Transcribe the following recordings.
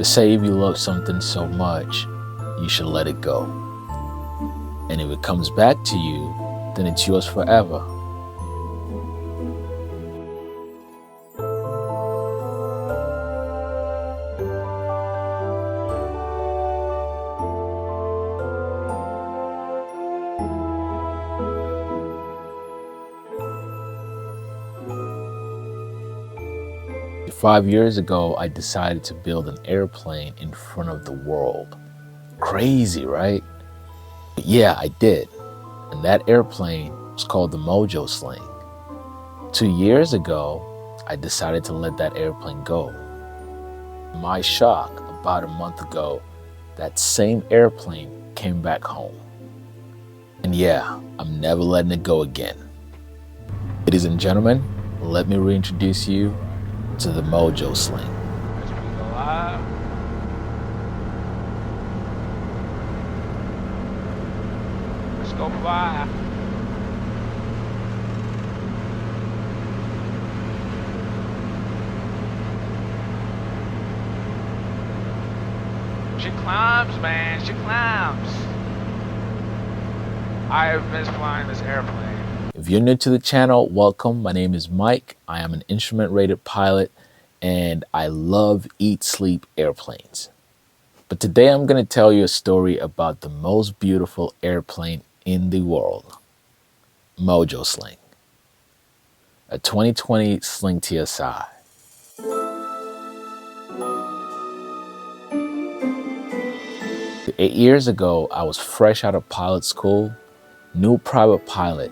say if you love something so much, you should let it go. And if it comes back to you, then it's yours forever. Five years ago, I decided to build an airplane in front of the world. Crazy, right? But yeah, I did. And that airplane was called the Mojo Sling. 2 years ago, I decided to let that airplane go. My shock, about a month ago, that same airplane came back home. And yeah, I'm never letting it go again. Ladies and gentlemen, let me reintroduce you to the Mojo Sling. As we go live. Let's go by. She climbs, man. She climbs. I have missed flying this airplane. If you're new to the channel, welcome. My name is Mike. I am an instrument-rated pilot, and I love eat, sleep airplanes. But today I'm going to tell you a story about the most beautiful airplane in the world, Mojo Sling, a 2020 Sling TSI. Eight years ago, I was fresh out of pilot school, new private pilot,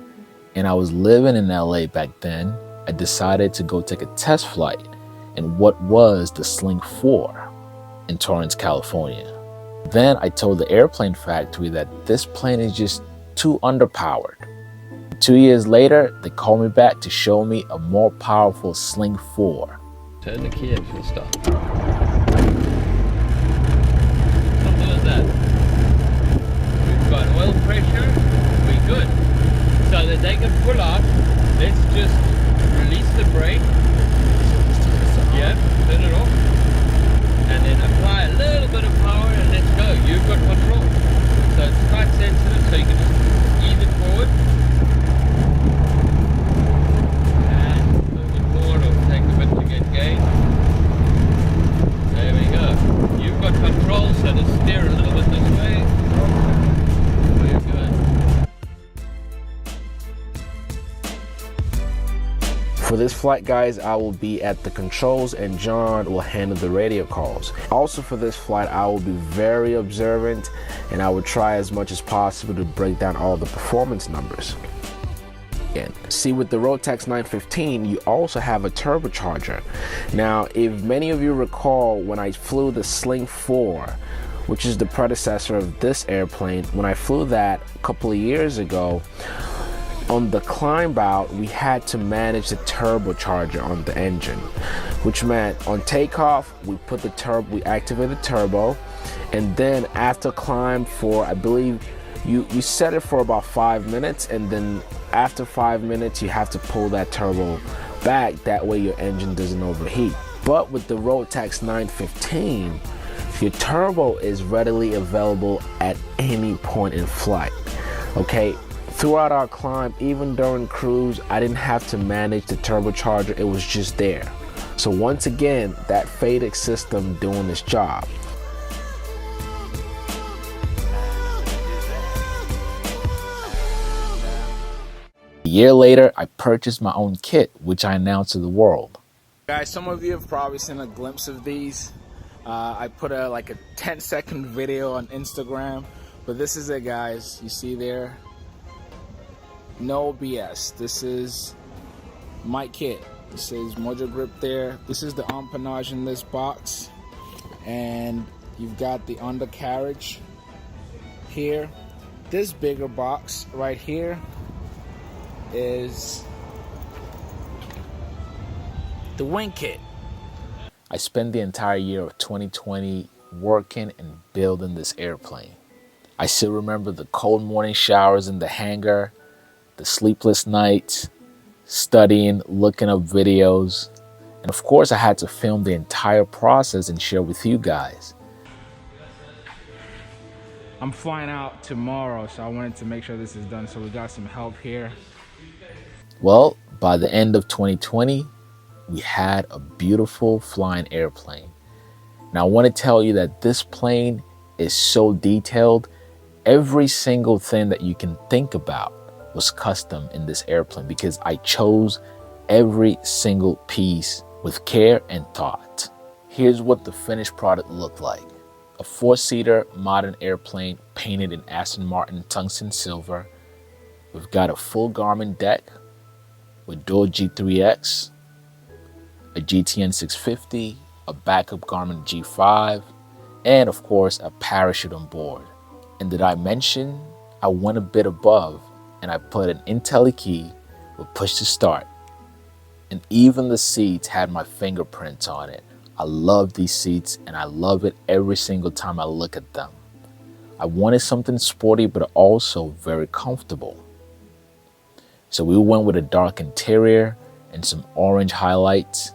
and I was living in LA back then. I decided to go take a test flight in what was the Sling 4 in Torrance, California. Then I told the airplane factory that this plane is just too underpowered. 2 years later, they called me back to show me a more powerful Sling 4. Turn the key and she'll start. Simple as that. We've got oil pressure, we're good. So that they can pull off, let's just release the brake. Yeah, turn it off. And then apply a little bit of power and let's go. You've got control. So it's quite sensitive, so you can just ease it forward. And move it forward or take a bit to get gain. There we go. You've got control, so to steer a little bit this way. Very good. For this flight, guys, I will be at the controls and John will handle the radio calls. Also for this flight, I will be very observant and I will try as much as possible to break down all the performance numbers. And see, with the Rotax 915, you also have a turbocharger. Now, if many of you recall, when I flew the Sling 4, which is the predecessor of this airplane, when I flew that a couple of years ago, on the climb out, we had to manage the turbocharger on the engine, which meant on takeoff, we activate the turbo, and then after climb for, I believe, you set it for about 5 minutes, and then after 5 minutes, you have to pull that turbo back. That way your engine doesn't overheat. But with the Rotax 915, your turbo is readily available at any point in flight, okay? Throughout our climb, even during cruise, I didn't have to manage the turbocharger, it was just there. So once again, that FADEC system doing its job. A year later, I purchased my own kit, which I announced to the world. Guys, some of you have probably seen a glimpse of these. I put like a 10-second video on Instagram, but this is it, guys. You see there? No BS. This is my kit. This is MojoGrip there. This is the empennage in this box, and you've got the undercarriage here. This bigger box right here is the wing kit. I spent the entire year of 2020 working and building this airplane. I still remember the cold morning showers in the hangar, the sleepless nights, studying, looking up videos, And of course, I had to film the entire process and share with you guys. I'm flying out tomorrow, so I wanted to make sure this is done. So we got some help here. Well, by the end of 2020, we had a beautiful flying airplane. Now, I want to tell you that this plane is so detailed. Every single thing that you can think about was custom in this airplane because I chose every single piece with care and thought. Here's what the finished product looked like. A 4-seater modern airplane painted in Aston Martin tungsten silver. We've got a full Garmin deck with dual G3X, a GTN 650, a backup Garmin G5, and of course a parachute on board. And did I mention I went a bit above and I put an IntelliKey with push to start. And even the seats had my fingerprints on it. I love these seats and I love it every single time I look at them. I wanted something sporty but also very comfortable. So we went with a dark interior and some orange highlights.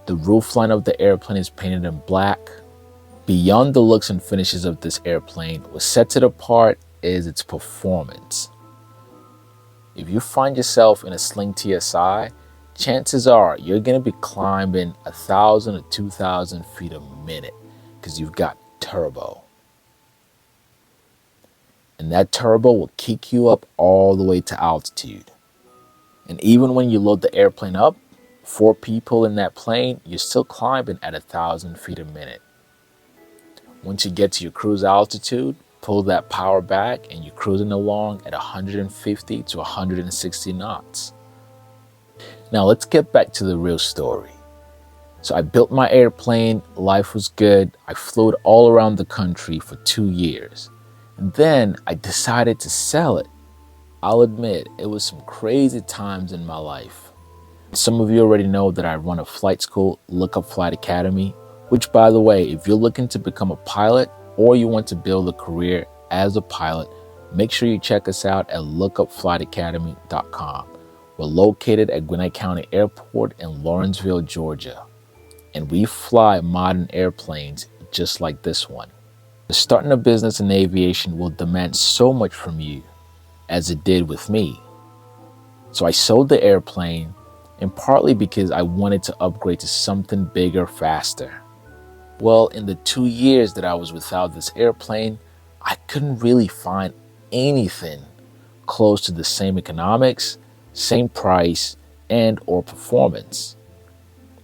The roofline of the airplane is painted in black. Beyond the looks and finishes of this airplane, what sets it apart is its performance. If you find yourself in a Sling TSI, chances are you're going to be climbing 1,000 to 2,000 feet a minute because you've got turbo. And that turbo will kick you up all the way to altitude. And even when you load the airplane up, 4 people in that plane, you're still climbing at 1,000 feet a minute. Once you get to your cruise altitude, pull that power back and you're cruising along at 150 to 160 knots. Now let's get back to the real story. So I built my airplane, life was good. I flew it all around the country for 2 years. And then I decided to sell it. I'll admit, it was some crazy times in my life. Some of you already know that I run a flight school, Look Up Flight Academy, which by the way, if you're looking to become a pilot or you want to build a career as a pilot, make sure you check us out at lookupflightacademy.com. We're located at Gwinnett County Airport in Lawrenceville, Georgia. And we fly modern airplanes just like this one. Starting a business in aviation will demand so much from you, as it did with me. So I sold the airplane, and partly because I wanted to upgrade to something bigger, faster. Well, in the 2 years that I was without this airplane, I couldn't really find anything close to the same economics, same price, and or performance.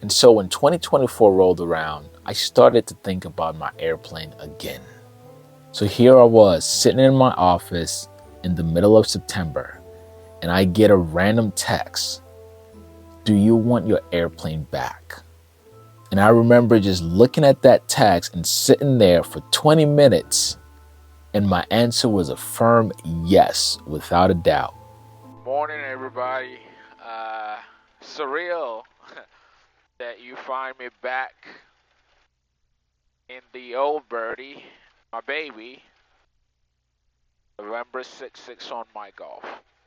And so when 2024 rolled around, I started to think about my airplane again. So here I was sitting in my office in the middle of September, and I get a random text. Do you want your airplane back? And I remember just looking at that text and sitting there for 20 minutes. And my answer was a firm yes, without a doubt. Morning, everybody. Surreal that you find me back in the old birdie, my baby, November 6 on my golf.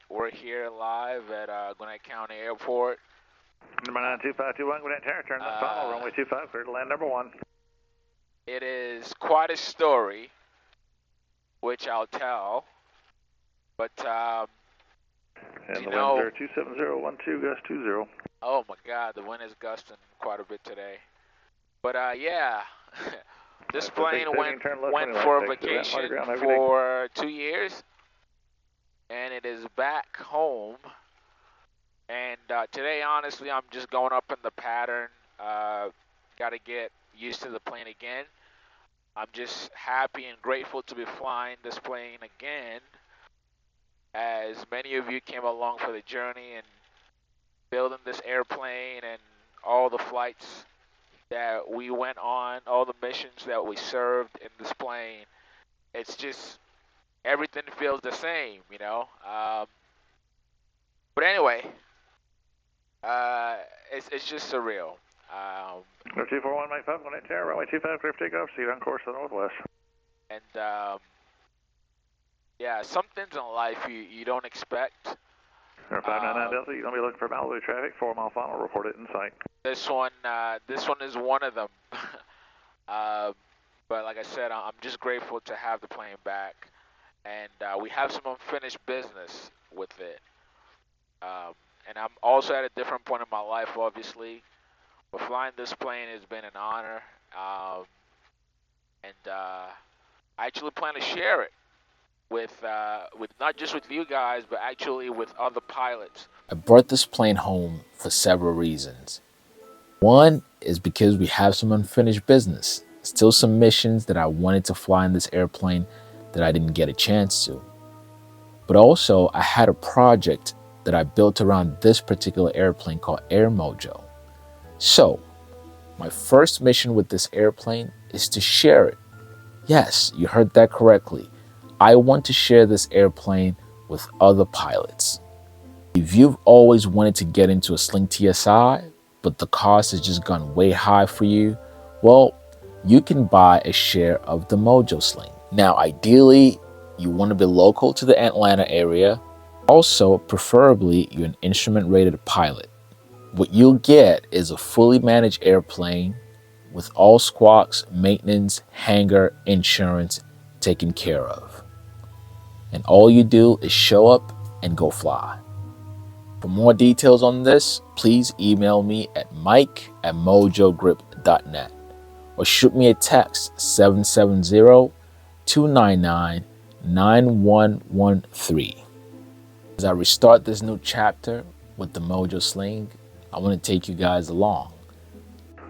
We're here live at Gwinnett County Airport. Number 92521, Gwinnett Tower, turn left final, runway 25, clear to land number 1. It is quite a story, which I'll tell, but and you the know, winds are 27012, gust 20. Oh my God, the wind is gusting quite a bit today. But yeah, this plane went for a vacation for 2 years, and it is back home. And today, honestly, I'm just going up in the pattern. Got to get used to the plane again. I'm just happy and grateful to be flying this plane again, as many of you came along for the journey and building this airplane and all the flights that we went on, all the missions that we served in this plane. It's just, everything feels the same, you know. But anyway, it's just surreal. 241, Mike 5, Gwinnett Tower, runway 25, clear for takeoff, see you on course to the northwest. And yeah, some things in life you don't expect. 599 Delta, you're going to be looking for Malibu traffic, 4 mile final, report it in sight. This one is one of them. But like I said, I'm just grateful to have the plane back, and we have some unfinished business with it. And I'm also at a different point in my life, obviously. But flying this plane has been an honor, and I actually plan to share it with not just with you guys, but actually with other pilots. I brought this plane home for several reasons. One is because we have some unfinished business, still some missions that I wanted to fly in this airplane that I didn't get a chance to. But also, I had a project that I built around this particular airplane called Air Mojo. So, my first mission with this airplane is to share it. Yes, you heard that correctly. I want to share this airplane with other pilots. If you've always wanted to get into a Sling TSI, but the cost has just gone way high for you, well, you can buy a share of the Mojo Sling. Now, ideally, you want to be local to the Atlanta area. Also, preferably, you're an instrument-rated pilot. What you'll get is a fully managed airplane with all squawks, maintenance, hangar, insurance taken care of. And all you do is show up and go fly. For more details on this, please email me at mike@mojogrip.net or shoot me a text 770-299-9113. As I restart this new chapter with the Mojo Sling, I want to take you guys along.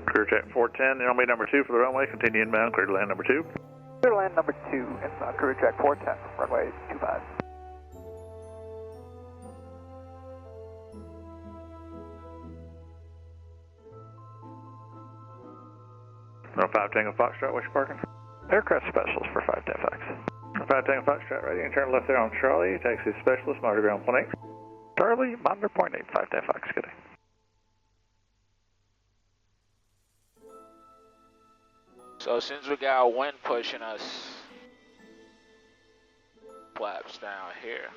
Clear check 410, runway number 2 for the runway, continue inbound, clear to land number 2. Clear to land number 2, inbound career track 410, runway 25. No 5 Tango Foxtrot, what's your parking? Aircraft specials for 5 Fox. 5 Tango Foxtrot, ready, and turn left there on Charlie, taxi specialist, monitor ground 18. Charlie, monitor point 8, 5 Fox, good day. So since we got wind pushing us, flaps down here.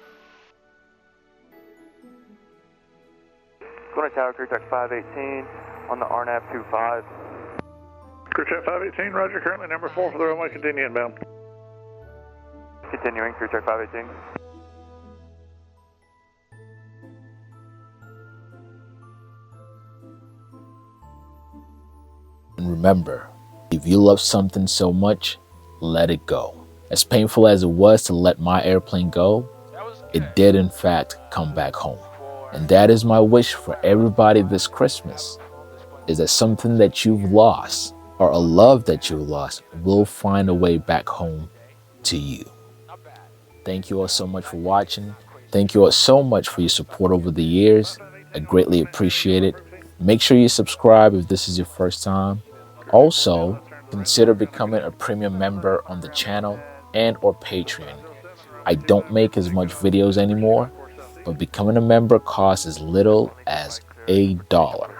Going to tower, career track 518 on the RNAV 25. Clear check 518, roger, currently number 4 for the runway, continue inbound. Continuing, career track 518. And remember, if you love something so much, let it go. As painful as it was to let my airplane go, it did in fact come back home. And that is my wish for everybody this Christmas, is that something that you've lost or a love that you've lost will find a way back home to you. Thank you all so much for watching. Thank you all so much for your support over the years. I greatly appreciate it. Make sure you subscribe if this is your first time. Also, consider becoming a premium member on the channel and or Patreon. I don't make as much videos anymore, but becoming a member costs as little as $1.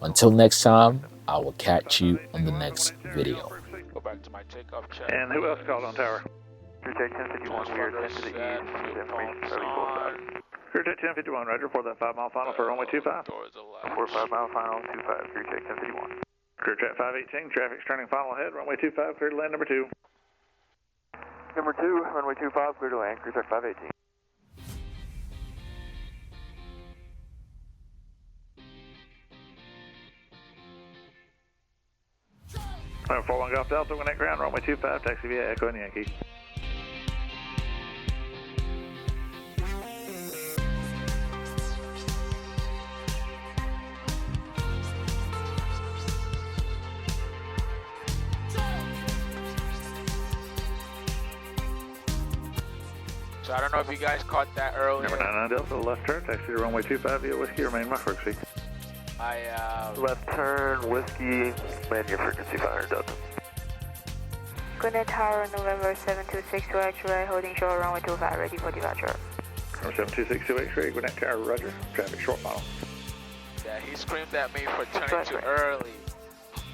Until next time, I will catch you on the next video. Go back to my takeoff check. And who else called on tower? Career track 1051, we are 10 to the east, information 34. Clear check 1051, roger, for that 5 mile final for runway 25. Doors are left. 45 mile final, 25, career track 1051. Clear check 518, traffic's turning final ahead, runway 25, clear to land number 2. Number 2, runway 25, clear to land, career track 518. Number 41 Golf Delta, Gwinnett ground, runway 25, taxi via Echo and Yankee. So I don't know if you guys caught that earlier. Number 99 Delta, left turn, taxi to runway 25 via Whiskey, remain my frequency. Left turn, whiskey, land your frequency 500 Delta. Gwinnett Tower, November 7262 X-ray, holding short runway 25, ready for departure. Number 726 X-ray, Gwinnett Tower, roger, traffic short final. Yeah, he screamed at me for turning too early.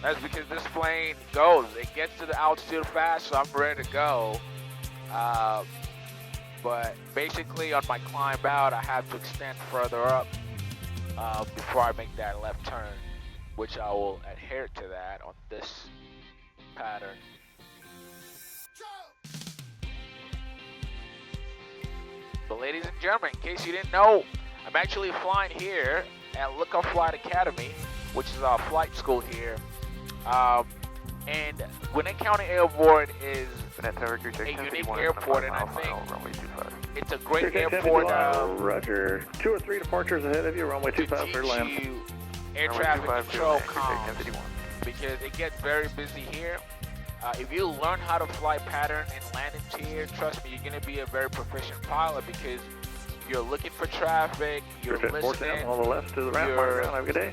That's because this plane goes. It gets to the altitude fast, so I'm ready to go. But basically on my climb out, I have to extend further up before I make that left turn. which I will adhere to that on this pattern. But ladies and gentlemen, in case you didn't know, I'm actually flying here at Lookout Flight Academy, which is our flight school here. And Gwinnett County Airport is a unique airport, and I think it's a great airport Roger. 2 or 3 departures ahead of you, runway to 25 teach for land. you air traffic control comms, because it gets very busy here. If you learn how to fly pattern and land into here, trust me, you're going to be a very proficient pilot, because you're looking for traffic, you're listening, on the left to the ramp, have a good day.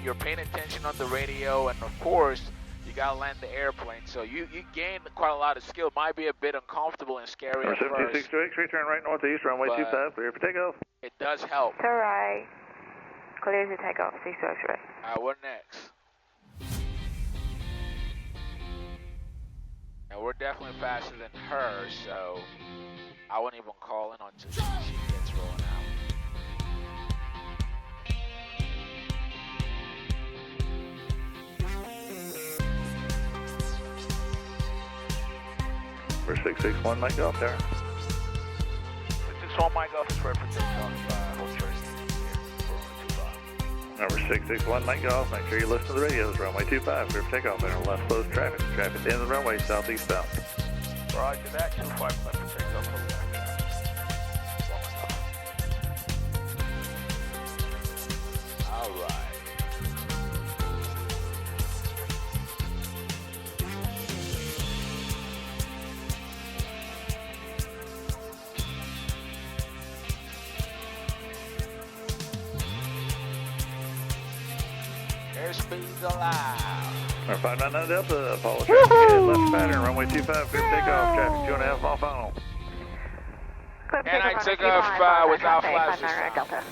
You're paying attention on the radio, and of course, you got to land the airplane. So you gain quite a lot of skill. It might be a bit uncomfortable and scary at first. 7628, turn right northeast, runway 25, clear for takeoff. It does help. It's alright. Clear to take off, 6 X-ray. Alright, what next? Now, we're definitely faster than her, so I wouldn't even call in until she gets rolling out. For 661, Mike Golf there. 661 Mike Golf is ready for takeoff. Hold choice here. Number 661, Mike Golf. Make sure you listen to the radios. Runway 25, clear for takeoff. Enter left closed traffic. Traffic at the end of the runway, southeast bound. Roger that. 25 left for takeoff. All right. Airspeed's allowed. Number 599 Delta, Apollo traffic headed left pattern, runway 25, clear for takeoff. Traffic 2.5 mile final. And I took off without flash. Delta.